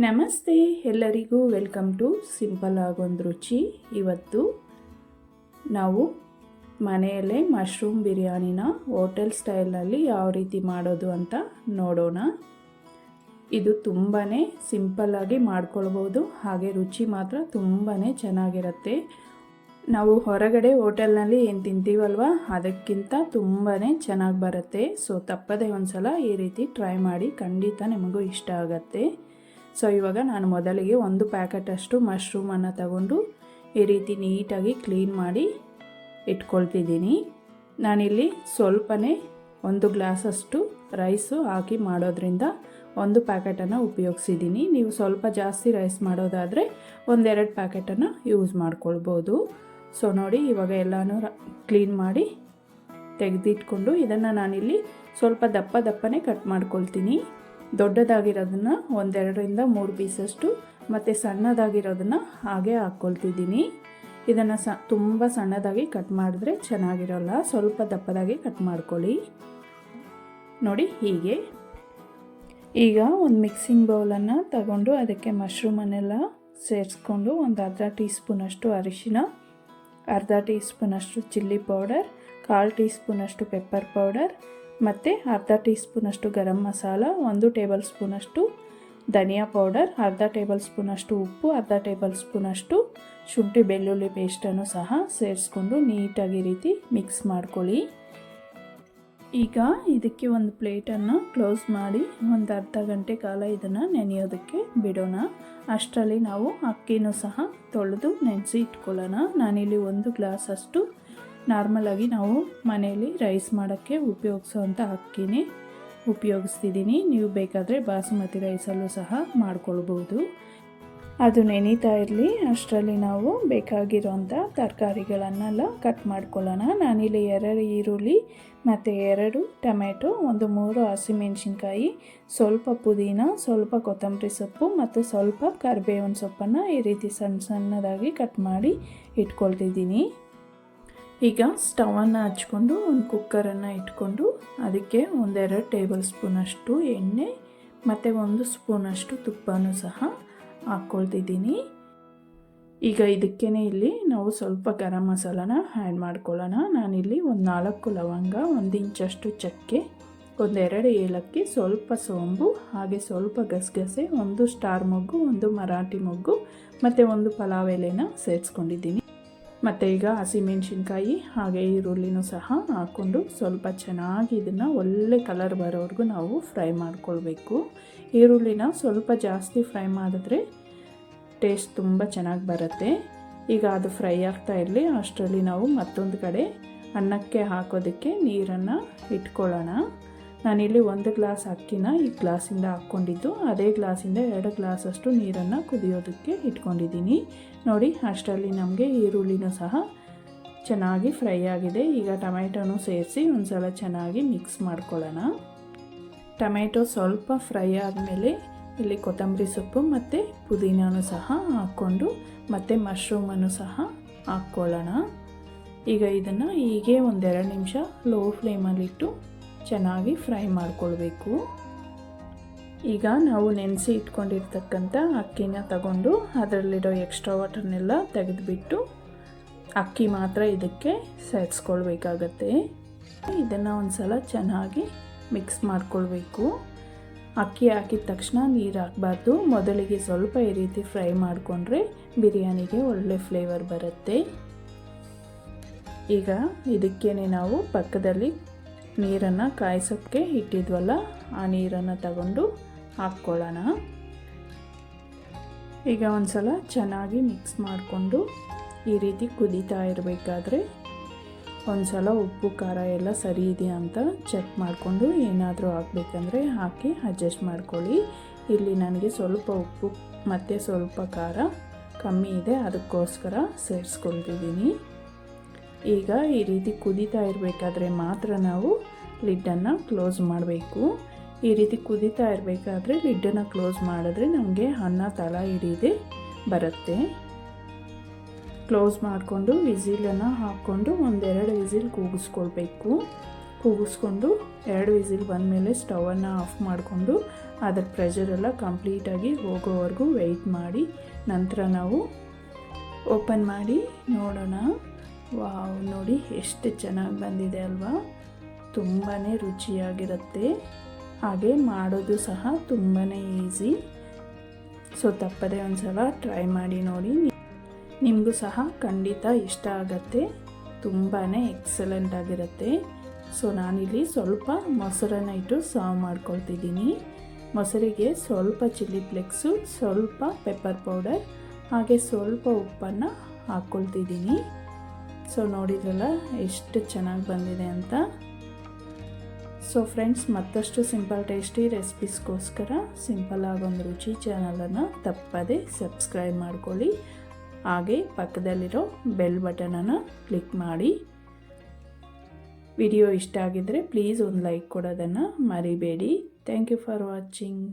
ನಮಸ್ತೆ ಎಲ್ಲರಿಗೂ welcome to simple ಆಗೊಂದು ರುಚಿ. ಇವತ್ತು ನಾವು ಮನೆಯಲ್ಲೇ ಮಶ್ರೂಮ್ ಬಿರಿಯಾನಿನ ಹೋಟೆಲ್ ಸ್ಟೈಲ್ನಲ್ಲಿ ಯಾವ ರೀತಿ ಮಾಡೋದು ಅಂತ ನೋಡೋಣ. ಇದು ತುಂಬಾ ಸಿಂಪಲ್ಲಾಗಿ ಮಾಡ್ಕೊಳ್ಬೋದು, ಹಾಗೆ ರುಚಿ ಮಾತ್ರ ತುಂಬಾ ಚೆನ್ನಾಗಿರುತ್ತೆ. ನಾವು ಹೊರಗಡೆ ಹೋಟೆಲ್ನಲ್ಲಿ ಏನು ತಿಂತೀವಲ್ವ ಅದಕ್ಕಿಂತ ತುಂಬಾ ಚೆನ್ನಾಗಿ ಬರುತ್ತೆ. ಸೊ ತಪ್ಪದೆ ಒಂದು ಸಲ ಈ ರೀತಿ ಟ್ರೈ ಮಾಡಿ, ಖಂಡಿತ ನಿಮಗೂ ಇಷ್ಟ ಆಗುತ್ತೆ. ಸೊ ಇವಾಗ ನಾನು ಮೊದಲಿಗೆ 1 ಪ್ಯಾಕೆಟಷ್ಟು ಮಶ್ರೂಮನ್ನು ತಗೊಂಡು ಈ ರೀತಿ ನೀಟಾಗಿ ಕ್ಲೀನ್ ಮಾಡಿ ಇಟ್ಕೊಳ್ತಿದ್ದೀನಿ. ನಾನಿಲ್ಲಿ ಸ್ವಲ್ಪನೇ 1 ಗ್ಲಾಸಷ್ಟು ರೈಸು ಹಾಕಿ ಮಾಡೋದ್ರಿಂದ 1 ಪ್ಯಾಕೆಟನ್ನು ಉಪಯೋಗಿಸಿದ್ದೀನಿ. ನೀವು ಸ್ವಲ್ಪ ಜಾಸ್ತಿ ರೈಸ್ ಮಾಡೋದಾದರೆ 1-2 ಪ್ಯಾಕೆಟನ್ನು ಯೂಸ್ ಮಾಡ್ಕೊಳ್ಬೋದು. ಸೊ ನೋಡಿ, ಇವಾಗ ಎಲ್ಲನೂ ಕ್ಲೀನ್ ಮಾಡಿ ತೆಗೆದಿಟ್ಕೊಂಡು ಇದನ್ನು ನಾನಿಲ್ಲಿ ಸ್ವಲ್ಪ ದಪ್ಪನೇ ಕಟ್ ಮಾಡ್ಕೊಳ್ತೀನಿ. ದೊಡ್ಡದಾಗಿರೋದನ್ನು 1-2-3 ಪೀಸಷ್ಟು ಮತ್ತು ಸಣ್ಣದಾಗಿರೋದನ್ನು ಹಾಗೆ ಹಾಕ್ಕೊಳ್ತಿದ್ದೀನಿ. ಇದನ್ನು ತುಂಬ ಸಣ್ಣದಾಗಿ ಕಟ್ ಮಾಡಿದ್ರೆ ಚೆನ್ನಾಗಿರೋಲ್ಲ, ಸ್ವಲ್ಪ ದಪ್ಪದಾಗಿ ಕಟ್ ಮಾಡ್ಕೊಳ್ಳಿ. ನೋಡಿ ಹೀಗೆ. ಈಗ ಒಂದು ಮಿಕ್ಸಿಂಗ್ ಬೌಲನ್ನು ತಗೊಂಡು ಅದಕ್ಕೆ ಮಶ್ರೂಮನ್ನೆಲ್ಲ ಸೇರಿಸ್ಕೊಂಡು ಒಂದು ಅರ್ಧ ಟೀ ಸ್ಪೂನಷ್ಟು ಅರಿಶಿನ, ಅರ್ಧ ಟೀ ಸ್ಪೂನಷ್ಟು ಚಿಲ್ಲಿ ಪೌಡರ್, 1/4 ಟೀ ಸ್ಪೂನಷ್ಟು ಪೆಪ್ಪರ್ ಪೌಡರ್ ಮತ್ತು ಅರ್ಧ ಟೀ ಸ್ಪೂನಷ್ಟು ಗರಂ ಮಸಾಲ, 1 ಟೇಬಲ್ ಸ್ಪೂನಷ್ಟು ಧನಿಯಾ ಪೌಡರ್, ಅರ್ಧ ಟೇಬಲ್ ಸ್ಪೂನಷ್ಟು ಉಪ್ಪು, ಅರ್ಧ ಟೇಬಲ್ ಸ್ಪೂನಷ್ಟು ಶುಂಠಿ ಬೆಳ್ಳುಳ್ಳಿ ಪೇಸ್ಟನ್ನು ಸಹ ಸೇರಿಸ್ಕೊಂಡು ನೀಟಾಗಿ ರೀತಿ ಮಿಕ್ಸ್ ಮಾಡ್ಕೊಳ್ಳಿ. ಈಗ ಇದಕ್ಕೆ ಒಂದು ಪ್ಲೇಟನ್ನು ಕ್ಲೋಸ್ ಮಾಡಿ ಒಂದು ಅರ್ಧ ಗಂಟೆ ಕಾಲ ಇದನ್ನು ನೆನೆಯೋದಕ್ಕೆ ಬಿಡೋಣ. ಅಷ್ಟರಲ್ಲಿ ನಾವು ಅಕ್ಕಿನೂ ಸಹ ತೊಳೆದು ನೆನೆಸಿ ಇಟ್ಕೊಳ್ಳೋಣ. ನಾನಿಲ್ಲಿ 1 ಗ್ಲಾಸಷ್ಟು ನಾರ್ಮಲಾಗಿ ನಾವು ಮನೆಯಲ್ಲಿ ರೈಸ್ ಮಾಡೋಕ್ಕೆ ಉಪಯೋಗಿಸೋವಂಥ ಅಕ್ಕಿನೇ ಉಪಯೋಗಿಸ್ತಿದ್ದೀನಿ. ನೀವು ಬೇಕಾದರೆ ಬಾಸುಮತಿ ರೈಸಲ್ಲೂ ಸಹ ಮಾಡ್ಕೊಳ್ಬೋದು. ಅದು ನೆನೀತಾ ಇರಲಿ, ಅಷ್ಟರಲ್ಲಿ ನಾವು ಬೇಕಾಗಿರೋಂಥ ತರಕಾರಿಗಳನ್ನೆಲ್ಲ ಕಟ್ ಮಾಡ್ಕೊಳ್ಳೋಣ. ನಾನಿಲ್ಲಿ 2 ಈರುಳ್ಳಿ ಮತ್ತು 2 ಟೊಮೆಟೊ, 3 ಹಸಿಮೆಣಸಿನ್ಕಾಯಿ, ಸ್ವಲ್ಪ ಪುದೀನ, ಸ್ವಲ್ಪ ಕೊತ್ತಂಬರಿ ಸೊಪ್ಪು ಮತ್ತು ಸ್ವಲ್ಪ ಕರಿಬೇವಿನ ಸೊಪ್ಪನ್ನು ಈ ರೀತಿ ಸಣ್ಣದಾಗಿ ಕಟ್ ಮಾಡಿ ಇಟ್ಕೊಳ್ತಿದ್ದೀನಿ. ಈಗ ಸ್ಟವನ್ನು ಹಚ್ಕೊಂಡು ಒಂದು ಕುಕ್ಕರನ್ನು ಇಟ್ಕೊಂಡು ಅದಕ್ಕೆ 1-2 ಟೇಬಲ್ ಸ್ಪೂನಷ್ಟು ಎಣ್ಣೆ ಮತ್ತು 1 ಸ್ಪೂನಷ್ಟು ತುಪ್ಪನೂ ಸಹ ಹಾಕ್ಕೊಳ್ತಿದ್ದೀನಿ. ಈಗ ಇದಕ್ಕೇ ಇಲ್ಲಿ ನಾವು ಸ್ವಲ್ಪ ಗರಂ ಮಸಾಲಾನ ಆ್ಯಡ್ ಮಾಡ್ಕೊಳ್ಳೋಣ. ನಾನಿಲ್ಲಿ 4 ಲವಂಗ, 1 ಇಂಚಷ್ಟು ಚಕ್ಕೆ, 1-2 ಏಲಕ್ಕಿ, ಸ್ವಲ್ಪ ಸೋಂಬು, ಹಾಗೆ ಸ್ವಲ್ಪ ಗಸಗಸೆ, 1 ಸ್ಟಾರ್ ಮೊಗ್ಗು, 1 ಮರಾಠಿ ಮೊಗ್ಗು ಮತ್ತು 1 ಪಲಾವ್ ಎಲೆನ ಸೇರಿಸ್ಕೊಂಡಿದ್ದೀನಿ. ಮತ್ತು ಈಗ ಹಸಿಮೆಣಸಿನ್ಕಾಯಿ ಹಾಗೆ ಈರುಳ್ಳಿನೂ ಸಹ ಹಾಕ್ಕೊಂಡು ಸ್ವಲ್ಪ ಚೆನ್ನಾಗಿ ಇದನ್ನು ಒಳ್ಳೆ ಕಲರ್ ಬರೋವರೆಗೂ ನಾವು ಫ್ರೈ ಮಾಡ್ಕೊಳ್ಬೇಕು. ಈರುಳ್ಳಿನ ಸ್ವಲ್ಪ ಜಾಸ್ತಿ ಫ್ರೈ ಮಾಡಿದ್ರೆ ಟೇಸ್ಟ್ ತುಂಬ ಚೆನ್ನಾಗಿ ಬರುತ್ತೆ. ಈಗ ಅದು ಫ್ರೈ ಆಗ್ತಾ ಇರಲಿ, ಅಷ್ಟರಲ್ಲಿ ನಾವು ಮತ್ತೊಂದು ಕಡೆ ಅನ್ನಕ್ಕೆ ಹಾಕೋದಕ್ಕೆ ನೀರನ್ನು ಇಟ್ಕೊಳ್ಳೋಣ. ನಾನಿಲ್ಲಿ 1 ಗ್ಲಾಸ್ ಅಕ್ಕಿನ ಈ ಗ್ಲಾಸಿಂದ ಹಾಕ್ಕೊಂಡಿದ್ದು, ಅದೇ ಗ್ಲಾಸಿಂದ 2 ಗ್ಲಾಸಷ್ಟು ನೀರನ್ನು ಕುದಿಯೋದಕ್ಕೆ ಇಟ್ಕೊಂಡಿದ್ದೀನಿ. ನೋಡಿ, ಅಷ್ಟರಲ್ಲಿ ನಮಗೆ ಈರುಳ್ಳಿನೂ ಸಹ ಚೆನ್ನಾಗಿ ಫ್ರೈ ಆಗಿದೆ. ಈಗ ಟೊಮೆಟೊನೂ ಸೇರಿಸಿ ಒಂದು ಸಲ ಚೆನ್ನಾಗಿ ಮಿಕ್ಸ್ ಮಾಡ್ಕೊಳ್ಳೋಣ. ಟೊಮೆಟೊ ಸ್ವಲ್ಪ ಫ್ರೈ ಆದಮೇಲೆ ಇಲ್ಲಿ ಕೊತ್ತಂಬರಿ ಸೊಪ್ಪು ಮತ್ತು ಪುದೀನೂ ಸಹ ಹಾಕ್ಕೊಂಡು ಮತ್ತು ಮಶ್ರೂಮನ್ನು ಸಹ ಹಾಕ್ಕೊಳ್ಳೋಣ. ಈಗ ಇದನ್ನು ಹೀಗೆ 1-2 ನಿಮಿಷ ಲೋ ಫ್ಲೇಮಲ್ಲಿಟ್ಟು ಚೆನ್ನಾಗಿ ಫ್ರೈ ಮಾಡ್ಕೊಳ್ಬೇಕು. ಈಗ ನಾವು ನೆನೆಸಿ ಇಟ್ಕೊಂಡಿರ್ತಕ್ಕಂಥ ಅಕ್ಕಿನ ತಗೊಂಡು ಅದರಲ್ಲಿರೋ ಎಕ್ಸ್ಟ್ರಾ ವಾಟರ್ನೆಲ್ಲ ತೆಗೆದುಬಿಟ್ಟು ಅಕ್ಕಿ ಮಾತ್ರ ಇದಕ್ಕೆ ಸೇರಿಸ್ಕೊಳ್ಬೇಕಾಗತ್ತೆ. ಇದನ್ನು ಒಂದು ಸಲ ಚೆನ್ನಾಗಿ ಮಿಕ್ಸ್ ಮಾಡ್ಕೊಳ್ಬೇಕು. ಅಕ್ಕಿ ಹಾಕಿದ ತಕ್ಷಣ ನೀರು ಹಾಕಬಾರ್ದು, ಮೊದಲಿಗೆ ಸ್ವಲ್ಪ ಈ ರೀತಿ ಫ್ರೈ ಮಾಡಿಕೊಂಡ್ರೆ ಬಿರಿಯಾನಿಗೆ ಒಳ್ಳೆ ಫ್ಲೇವರ್ ಬರುತ್ತೆ. ಈಗ ಇದಕ್ಕೇ ನಾವು ಪಕ್ಕದಲ್ಲಿ ನೀರನ್ನು ಕಾಯಿಸೋಕ್ಕೆ ಇಟ್ಟಿದ್ವಲ್ಲ, ಆ ನೀರನ್ನು ತಗೊಂಡು ಹಾಕ್ಕೊಳ್ಳೋಣ. ಈಗ ಒಂದು ಸಲ ಚೆನ್ನಾಗಿ ಮಿಕ್ಸ್ ಮಾಡಿಕೊಂಡು ಈ ರೀತಿ ಕುದೀತಾ ಇರಬೇಕಾದ್ರೆ ಒಂದು ಸಲ ಉಪ್ಪು ಖಾರ ಎಲ್ಲ ಸರಿ ಇದೆಯಾ ಅಂತ ಚೆಕ್ ಮಾಡಿಕೊಂಡು ಏನಾದರೂ ಹಾಕಬೇಕಂದ್ರೆ ಹಾಕಿ ಅಡ್ಜಸ್ಟ್ ಮಾಡ್ಕೊಳ್ಳಿ. ಇಲ್ಲಿ ನನಗೆ ಸ್ವಲ್ಪ ಉಪ್ಪು ಮತ್ತು ಸ್ವಲ್ಪ ಖಾರ ಕಮ್ಮಿ ಇದೆ, ಅದಕ್ಕೋಸ್ಕರ ಸೇರಿಸ್ಕೊಳ್ತಿದ್ದೀನಿ. ಈಗ ಈ ರೀತಿ ಕುದೀತಾ ಇರಬೇಕಾದ್ರೆ ಮಾತ್ರ ನಾವು ಲಿಡ್ಡನ್ನು ಕ್ಲೋಸ್ ಮಾಡಬೇಕು. ಈ ರೀತಿ ಕುದೀತಾ ಇರಬೇಕಾದ್ರೆ ಲಿಡ್ಡನ್ನು ಕ್ಲೋಸ್ ಮಾಡಿದ್ರೆ ನಮಗೆ ಅನ್ನ ತಳ ಹಿಡಿದೇ ಬರುತ್ತೆ. ಕ್ಲೋಸ್ ಮಾಡಿಕೊಂಡು ವಿಸಿಲನ್ನು ಹಾಕ್ಕೊಂಡು 1-2 ವಿಸಿಲ್ ಕೂಗಿಸ್ಕೊಳ್ಬೇಕು. ಕೂಗಿಸ್ಕೊಂಡು 2 ವಿಸಿಲ್ ಬಂದಮೇಲೆ ಸ್ಟವನ್ನು ಆಫ್ ಮಾಡಿಕೊಂಡು ಅದರ ಪ್ರೆಷರೆಲ್ಲ ಕಂಪ್ಲೀಟಾಗಿ ಹೋಗೋವರೆಗೂ ವೆಯ್ಟ್ ಮಾಡಿ ನಂತರ ನಾವು ಓಪನ್ ಮಾಡಿ ನೋಡೋಣ. ವಾವ್, ನೋಡಿ ಎಷ್ಟು ಚೆನ್ನಾಗಿ ಬಂದಿದೆ ಅಲ್ವಾ. ತುಂಬಾ ರುಚಿಯಾಗಿರುತ್ತೆ, ಹಾಗೆ ಮಾಡೋದು ಸಹ ತುಂಬಾ ಈಸಿ. ಸೊ ತಪ್ಪದೆ ಒಂದು ಸಲ ಟ್ರೈ ಮಾಡಿ ನೋಡಿ, ನಿಮಗೂ ಸಹ ಖಂಡಿತ ಇಷ್ಟ ಆಗುತ್ತೆ. ತುಂಬಾ ಎಕ್ಸಲೆಂಟ್ ಆಗಿರುತ್ತೆ. ಸೊ ನಾನಿಲ್ಲಿ ಸ್ವಲ್ಪ ಮೊಸರನ್ನ ಇಟ್ಟು ಸರ್ವ್ ಮಾಡ್ಕೊಳ್ತಿದ್ದೀನಿ. ಮೊಸರಿಗೆ ಸ್ವಲ್ಪ ಚಿಲ್ಲಿ ಫ್ಲೇಕ್ಸು, ಸ್ವಲ್ಪ ಪೆಪ್ಪರ್ ಪೌಡರ್, ಹಾಗೆ ಸ್ವಲ್ಪ ಉಪ್ಪನ್ನು ಹಾಕ್ಕೊಳ್ತಿದ್ದೀನಿ. ಸೊ ನೋಡಿದ್ರಲ್ಲ ಎಷ್ಟು ಚೆನ್ನಾಗಿ ಬಂದಿದೆ ಅಂತ. ಸೊ ಫ್ರೆಂಡ್ಸ್, ಮತ್ತಷ್ಟು ಸಿಂಪಲ್ ಟೇಸ್ಟಿ ರೆಸಿಪೀಸ್ಗೋಸ್ಕರ ಸಿಂಪಲ್ ಆಗೊಂದು ರುಚಿ ಚಾನಲನ್ನು ತಪ್ಪದೆ ಸಬ್ಸ್ಕ್ರೈಬ್ ಮಾಡ್ಕೊಳ್ಳಿ. ಹಾಗೆ ಪಕ್ಕದಲ್ಲಿರೋ ಬೆಲ್ ಬಟನನ್ನು ಕ್ಲಿಕ್ ಮಾಡಿ. ವಿಡಿಯೋ ಇಷ್ಟ ಆಗಿದ್ದರೆ ಪ್ಲೀಸ್ ಒಂದು ಲೈಕ್ ಕೊಡೋದನ್ನು ಮರಿಬೇಡಿ. Thank you for watching.